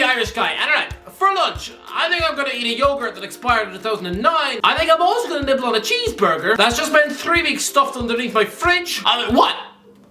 Irish guy. Alright, for lunch, I think I'm gonna eat a yogurt that expired in 2009. I think I'm also gonna nibble on a cheeseburger that's just been 3 weeks stuffed underneath my fridge. I mean, what?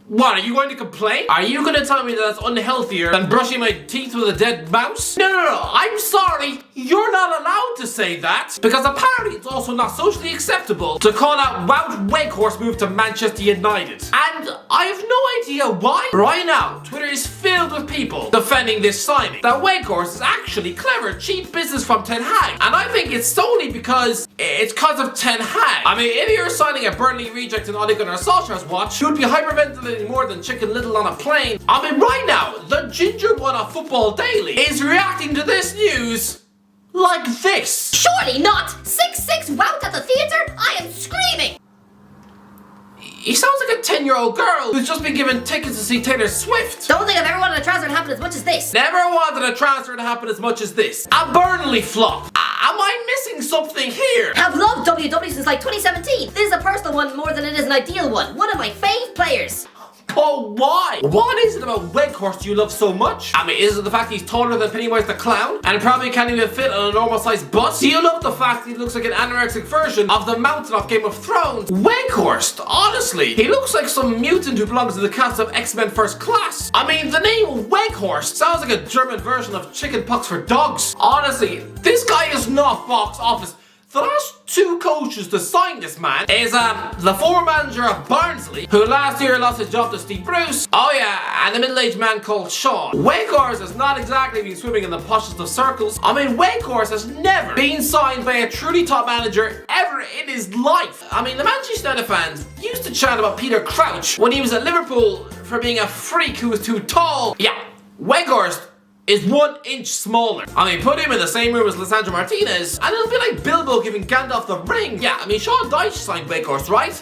What, are you going to complain? Are you going to tell me that that's unhealthier than brushing my teeth with a dead mouse? No, I'm sorry. You're not allowed to say that. Because apparently it's also not socially acceptable to call out Wout Weghorst move to Manchester United. And I have no idea why. Right now, Twitter is filled with people defending this signing. That Weghorst is actually clever, cheap business from Ten Hag. And I think it's solely because it's because of Ten Hag. I mean, if you're signing a Burnley reject and Ole Gunnar Solskjaer's watch, you would be hyperventilating more than Chicken Little on a plane. I mean, right now, the ginger one of Football Daily is reacting to this news like this. Surely not! 6'6" Wout at the theatre? I am screaming! He sounds like a 10-year-old girl who's just been given tickets to see Taylor Swift. Don't think I've ever wanted a transfer to happen as much as this. Never wanted a transfer to happen as much as this. A Burnley flop. Am I missing something here? I've loved WW since like 2017. This is a personal one more than it is an ideal one. One of my fave players. But why? What is it about Weghorst you love so much? I mean, is it the fact he's taller than Pennywise the Clown and probably can't even fit on a normal sized bus? Do you love the fact that he looks like an anorexic version of the Mountain of Game of Thrones? Weghorst, honestly, he looks like some mutant who belongs to the cast of X-Men First Class. I mean, the name Weghorst sounds like a German version of chickenpox for dogs. Honestly, this guy is not box office. The last two coaches to sign this man is the former manager of Barnsley, who last year lost his job to Steve Bruce. Oh yeah, and a middle-aged man called Sean. Weghorst has not exactly been swimming in the poshest of circles. I mean, Weghorst has never been signed by a truly top manager ever in his life. I mean, the Manchester United fans used to chat about Peter Crouch when he was at Liverpool for being a freak who was too tall. Yeah, Weghorst is 1 inch smaller. I mean, put him in the same room as Lisandro Martinez and it'll be like Bilbo giving Gandalf the ring. Yeah, I mean, Sean Dyche signed Weghorst, right?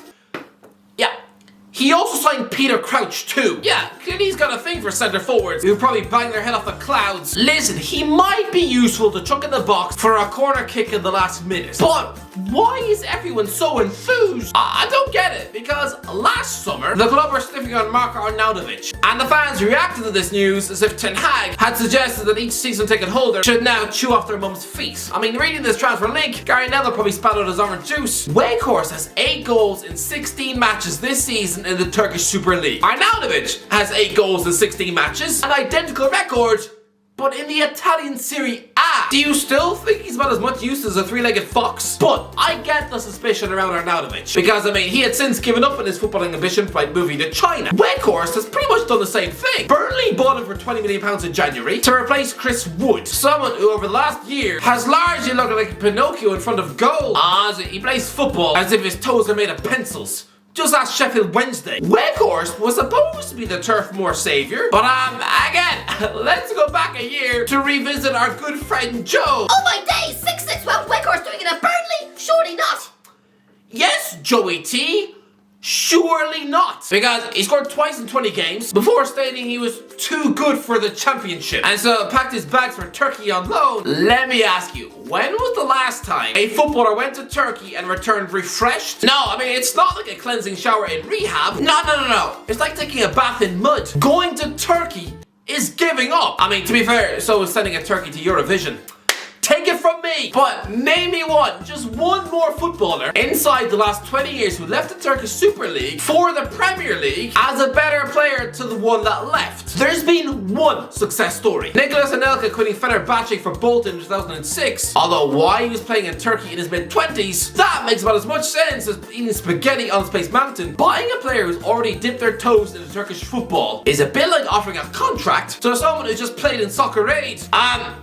Yeah. He also signed Peter Crouch too. Yeah, clearly he's got a thing for centre forwards who probably bang their head off the clouds. Listen, he might be useful to chuck in the box for a corner kick in the last minute. But why is everyone so enthused? I don't get it, because last summer, the club were sniffing on Marko Arnautovic, and the fans reacted to this news as if Ten Hag had suggested that each season ticket holder should now chew off their mum's feet. I mean, reading this transfer link, Gary Neville probably spat out his orange juice. Weghorst has 8 goals in 16 matches this season in the Turkish Super League. Arnautovic has 8 goals in 16 matches, an identical record, but in the Italian Serie A. Do you still think he's about as much use as a 3-legged fox? But I get the suspicion around Arnautovic, because I mean, he had since given up on his footballing ambition by moving to China. Weghorst has pretty much done the same thing. Burnley bought him for £20 million in January to replace Chris Wood, someone who over the last year has largely looked like Pinocchio in front of goal. He plays football as if his toes are made of pencils. Just ask Sheffield Wednesday. Weghorst was supposed to be the Turf Moor savior, but again, let's go back a year to revisit our good friend Joe. Oh my days! 6'6" Wout Weghorst doing it at Burnley? Surely not! Yes, Joey T. Surely not. Because he scored twice in 20 games before stating he was too good for the championship. And so packed his bags for Turkey on loan. Let me ask you, when was the last time a footballer went to Turkey and returned refreshed? No, I mean, it's not like a cleansing shower in rehab. No. It's like taking a bath in mud. Going to Turkey is giving up. I mean, to be fair, so is sending a turkey to Eurovision. Take it from me! But name me just one more footballer inside the last 20 years who left the Turkish Super League for the Premier League as a better player to the one that left. There's been one success story. Nicolas Anelka quitting Fenerbahce for Bolton in 2006. Although why he was playing in Turkey in his mid-20s, that makes about as much sense as eating spaghetti on Space Mountain. Buying a player who's already dipped their toes into Turkish football is a bit like offering a contract to someone who just played in Soccer Aid.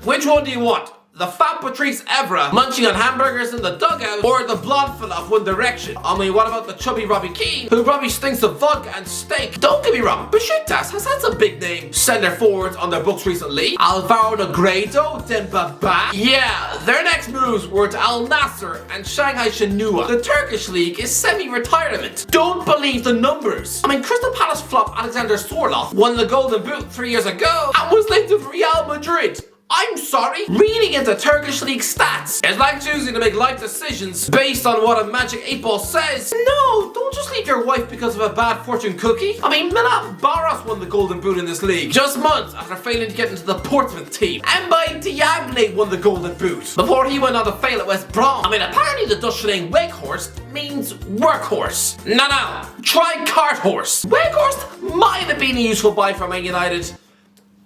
Which one do you want? The fat Patrice Evra munching on hamburgers in the dugout, or the blonde fella of One Direction? I mean, what about the chubby Robbie Keane, who probably stinks of vodka and steak? Don't get me wrong, Besiktas has had some big name centre forwards on their books recently. Alvaro Negredo, Demba Ba. Yeah, their next moves were to Al Nassr and Shanghai Shenhua. The Turkish league is semi-retirement. Don't believe the numbers. I mean, Crystal Palace flop Alexander Sorloth won the Golden Boot 3 years ago and was linked with Real Madrid. I'm sorry? Reading into Turkish league stats is like choosing to make life decisions based on what a magic 8-ball says. No, don't just leave your wife because of a bad fortune cookie. I mean, Milan Baros won the Golden Boot in this league just months after failing to get into the Portsmouth team. And by Diagne won the Golden Boot before he went on to fail at West Brom. I mean, apparently the Dutch name Weghorst means workhorse. No, try cart horse. Weghorst might have been a useful buy for Man United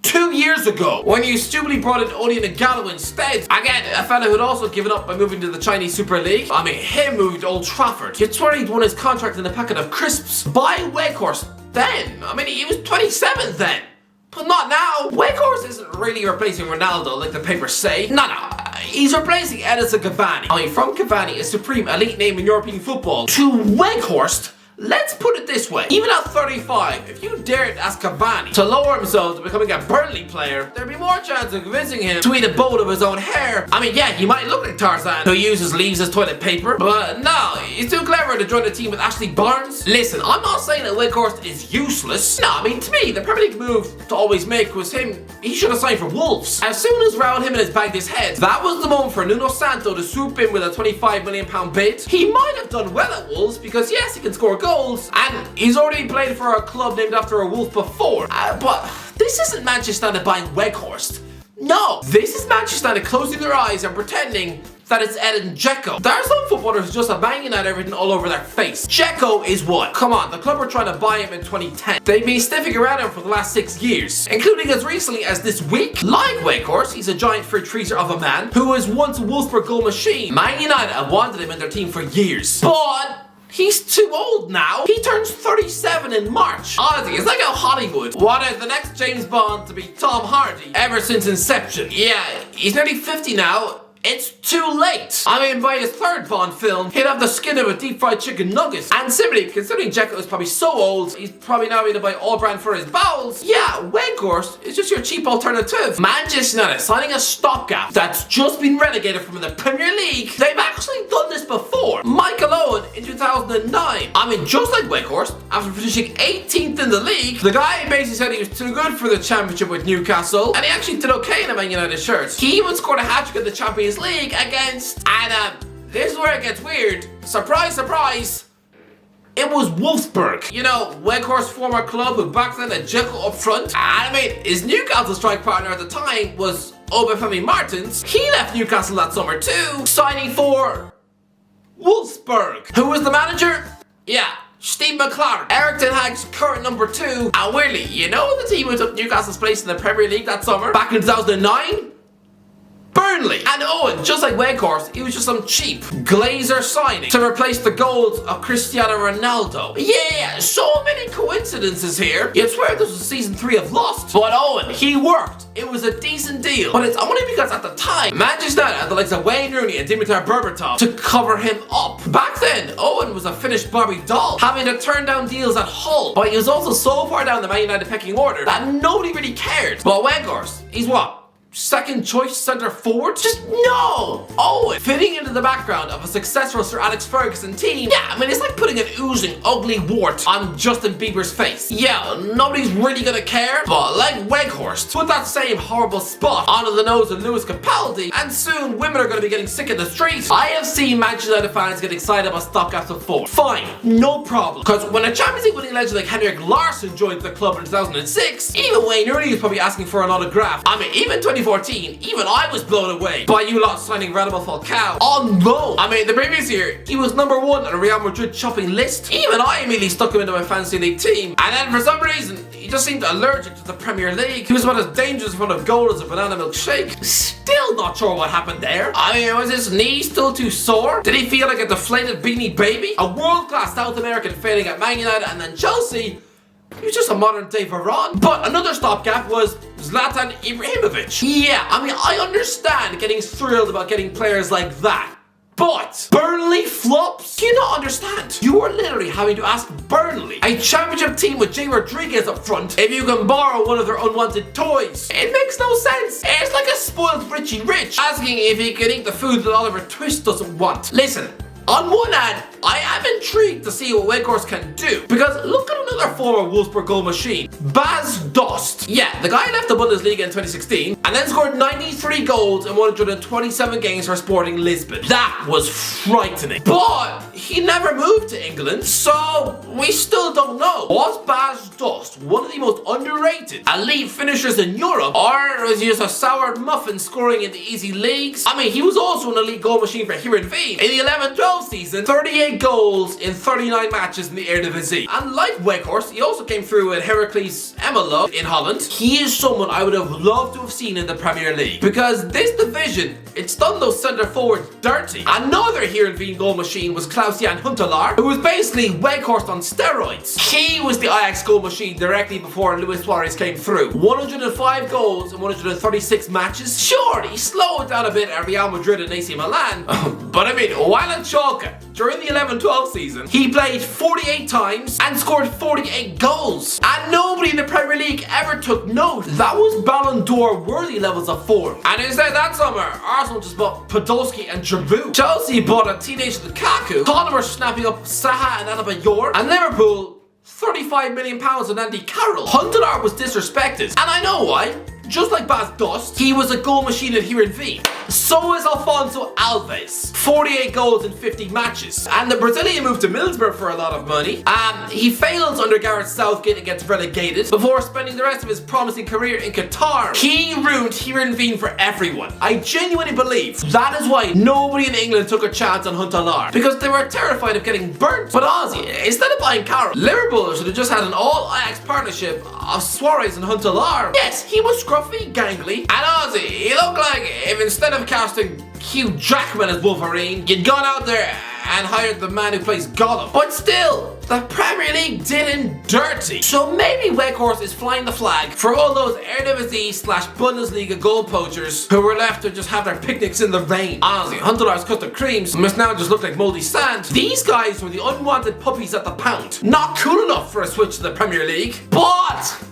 2 years ago, when you stupidly brought in Odion Igalo instead. Again, a fella who'd also given up by moving to the Chinese Super League. I mean, him moving to Old Trafford. You'd swear he'd won his contract in a packet of crisps. Buy Weghorst then. I mean, he was 27 then. But not now. Weghorst isn't really replacing Ronaldo like the papers say. No, he's replacing Edinson Cavani. I mean, from Cavani, a supreme elite name in European football, to Weghorst, let's put it this way, even at 35, if you dared ask Cavani to lower himself to becoming a Burnley player, there'd be more chance of convincing him to eat a bowl of his own hair. I mean, yeah, he might look like Tarzan, who uses leaves as toilet paper, but no, he's too clever to join a team with Ashley Barnes. Listen, I'm not saying that Weghorst is useless. No, I mean, to me, the Premier League move to always make was he should have signed for Wolves. As soon as Raul Jimenez bagged his head, that was the moment for Nuno Santo to swoop in with a £25 million bid. He might have done well at Wolves because yes, he can score goals, and he's already played for a club named after a wolf before. But this isn't Manchester United buying Weghorst. No, this is Manchester United closing their eyes and pretending that it's Edin Dzeko. There are some footballers who just have Man United written all over their face. Dzeko is what? Come on, the club were trying to buy him in 2010. They've been sniffing around him for the last 6 years, including as recently as this week. Like Weghorst, he's a giant fruit treater of a man who was once a Wolfsburg goal machine. Man United have wanted him in their team for years, but he's too old now. He turns 37 in March. Honestly, it's like how Hollywood wanted the next James Bond to be Tom Hardy ever since Inception. Yeah, he's nearly 50 now. It's too late. I mean, by his third Bond film, he'd have the skin of a deep fried chicken nugget. And similarly, considering Dzeko is probably so old, he's probably now able to buy all brand for his bowels. Yeah, Weghorst is just your cheap alternative. Manchester United signing a stopgap that's just been relegated from the Premier League. They've actually done this before. Michael Owen in 2009. I mean, just like Weghorst, after finishing 18th in the league, the guy basically said he was too good for the championship with Newcastle, and he actually did okay in a Man United shirt. He even scored a hat-trick in the Champions League against, and this is where it gets weird. Surprise, surprise. It was Wolfsburg. You know, Weghorst's former club who back then had Dzeko up front. And I mean, his Newcastle strike partner at the time was Obafemi Martins. He left Newcastle that summer too, signing for Wolfsburg. Who was the manager? Yeah, Steve McClaren, Eric Ten Hag's current number 2. And weirdly, you know the team who took Newcastle's place in the Premier League that summer, back in 2009? Burnley. And Owen, just like Weghorst, he was just some cheap Glazer signing to replace the goals of Cristiano Ronaldo. Yeah, so many coincidences here. You'd swear this was season 3 of Lost. But Owen, he worked. It was a decent deal. But it's only because at the time, Manchester United had the likes of Wayne Rooney and Dimitar Berbatov to cover him up. Back then, Owen was a finished Barbie doll, having to turn down deals at Hull. But he was also so far down the Man United pecking order that nobody really cared. But Weghorst, he's what? Second choice centre forward? Just no! Owen, fitting into the background of a successful Sir Alex Ferguson team. Yeah, I mean, it's like putting an oozing, ugly wart on Justin Bieber's face. Yeah, nobody's really gonna care, but like Weghorst, put that same horrible spot onto the nose of Lewis Capaldi, and soon women are gonna be getting sick in the street. I have seen Manchester United fans get excited about stopgaps before. Fine, no problem. Because when a Champions League winning legend like Henrik Larsson joined the club in 2006, even Wayne Rooney was probably asking for an autograph. I mean, even 2014, even I was blown away by you lot signing Radamel Falcao on loan. I mean, the previous year, he was number 1 on a Real Madrid shopping list. Even I immediately stuck him into my fantasy league team. And then for some reason, he just seemed allergic to the Premier League. He was about as dangerous in front of goal as a banana milkshake. Still not sure what happened there. I mean, was his knee still too sore? Did he feel like a deflated Beanie Baby? A world-class South American failing at Man United and then Chelsea? He was just a modern day Varane. But another stopgap was Zlatan Ibrahimovic. Yeah, I mean, I understand getting thrilled about getting players like that. But Burnley flops? Do you not understand? You are literally having to ask Burnley, a championship team with Jay Rodriguez up front, if you can borrow one of their unwanted toys. It makes no sense. It's like a spoiled Richie Rich asking if he can eat the food that Oliver Twist doesn't want. Listen, on one hand, I am intrigued to see what Weghorst can do, because look at another former Wolfsburg goal machine, Bas Dost. Yeah, the guy left the Bundesliga in 2016 and then scored 93 goals in 127 games for Sporting Lisbon. That was frightening. But he never moved to England, so we still don't know. Was Bas Dost one of the most underrated elite finishers in Europe, or was he just a soured muffin scoring in the easy leagues? I mean, he was also an elite goal machine for Heerenveen. In the 11-12 season, 38 goals in 39 matches in the Eredivisie. And like Weghorst, he also came through with Heracles Emelo in Holland. He is someone I would have loved to have seen in the Premier League, because this division, it's done those centre forwards dirty. Another Heerenveen goal machine was Klaus-Jan Huntelaar, who was basically Weghorst on steroids. He was the Ajax goal machine directly before Luis Suarez came through. 105 goals in 136 matches. Sure, he slowed down a bit at Real Madrid and AC Milan, but I mean, while at Schalke, during the 11-12 season, he played 48 times and scored 48 goals. And nobody in the Premier League ever took note. That was Ballon d'Or worthy levels of form. And instead that summer, Arsenal just bought Podolski and Giroud. Chelsea bought a teenage Lukaku. Tottenham were snapping up Saha and Adebayor. And Liverpool, £35 million on Andy Carroll. Huntelaar was disrespected, and I know why. Just like Bas Dost, he was a goal machine at Heerenveen. So is Alfonso Alves. 48 goals in 50 matches. And the Brazilian moved to Middlesbrough for a lot of money. He failed under Gareth Southgate and gets relegated before spending the rest of his promising career in Qatar. He ruined Heerenveen for everyone. I genuinely believe that is why nobody in England took a chance on Huntelaar, because they were terrified of getting burnt. But Ozzy, instead of buying Carroll, Liverpool should have just had an all-Ajax partnership of Suarez and Huntelaar. Yes, he was scruffy, gangly, and Ozzy, he looked like if instead of casting Hugh Jackman as Wolverine, you'd gone out there and hired the man who plays Gollum. But still, the Premier League did him dirty. So maybe Weghorst is flying the flag for all those Eredivisie/Bundesliga goal poachers who were left to just have their picnics in the rain. Honestly, Huntelaar's custom creams must now just look like mouldy sand. These guys were the unwanted puppies at the pound. Not cool enough for a switch to the Premier League, but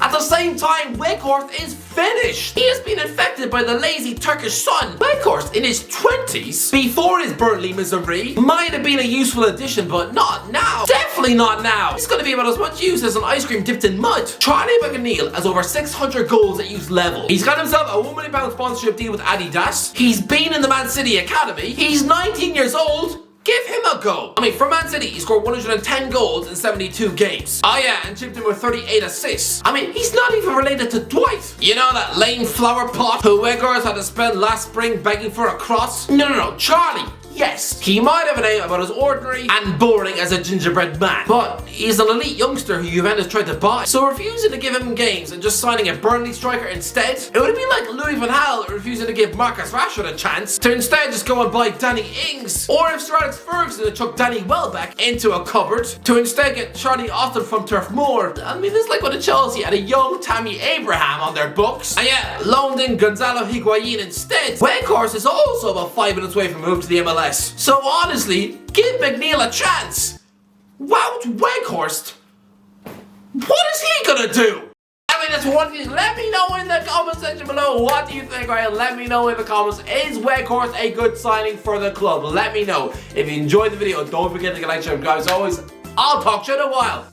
at the same time, Weghorst is finished. He has been infected by the lazy Turkish sun. Weghorst, in his 20s, before his Burnley misery, might have been a useful addition, but not now. Definitely not now. He's going to be about as much use as an ice cream dipped in mud. Charlie McNeil has over 600 goals at youth level. He's got himself a £1 million sponsorship deal with Adidas. He's been in the Man City Academy. He's 19 years old. Give him a go. I mean, for Man City, he scored 110 goals in 72 games. Oh yeah, and chipped in with 38 assists. I mean, he's not even related to Dwight. You know that lame flower pot who Weghorst had to spend last spring begging for a cross? No, Charlie. Yes, he might have a name about as ordinary and boring as a gingerbread man, but he's an elite youngster who Juventus tried to buy. So refusing to give him games and just signing a Burnley striker instead, it would be like Louis van Gaal refusing to give Marcus Rashford a chance to instead just go and buy Danny Ings, or if Sir Alex Ferguson had chucked Danny Welbeck into a cupboard to instead get Charlie Austin from Turf Moor. I mean, it's like when Chelsea had a young Tammy Abraham on their books, and yet loaned in Gonzalo Higuain instead. Weghorst is also about 5 minutes away from a move to the MLS. So honestly, give McNeil a chance. Wout Weghorst? What is he gonna do? I mean, that's one thing. Let me know in the comment section below. What do you think, right? Let me know in the comments. Is Weghorst a good signing for the club? Let me know. If you enjoyed the video, don't forget to like, share, guys. As always, I'll talk to you in a while.